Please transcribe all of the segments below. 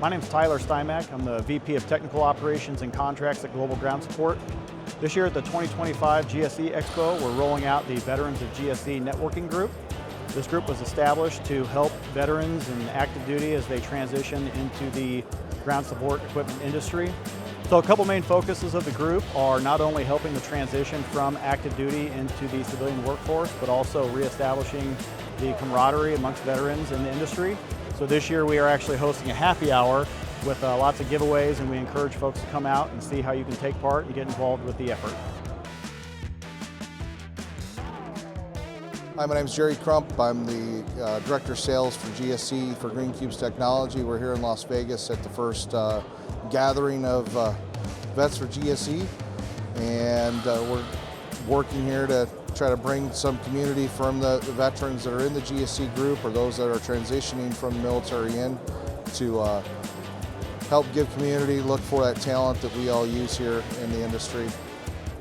My name is Tyler Steinmack. I'm the VP of Technical Operations and Contracts at Global Ground Support. This year at the 2025 GSE Expo, we're rolling out the Veterans of GSE Networking Group. This group was established to help veterans in active duty as they transition into the ground support equipment industry. So a couple main focuses of the group are not only helping the transition from active duty into the civilian workforce, but also reestablishing the camaraderie amongst veterans in the industry. So this year we are actually hosting a happy hour with lots of giveaways, and we encourage folks to come out and see how you can take part and get involved with the effort. Hi, my name is Jerry Crump. I'm the Director of Sales for GSE for Green Cubes Technology. We're here in Las Vegas at the first gathering of vets for GSE, and we're working here to try to bring some community from the veterans that are in the GSE group or those that are transitioning from the military in to help give community, look for that talent that we all use here in the industry.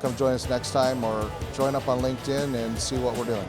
Come join us next time or join up on LinkedIn and see what we're doing.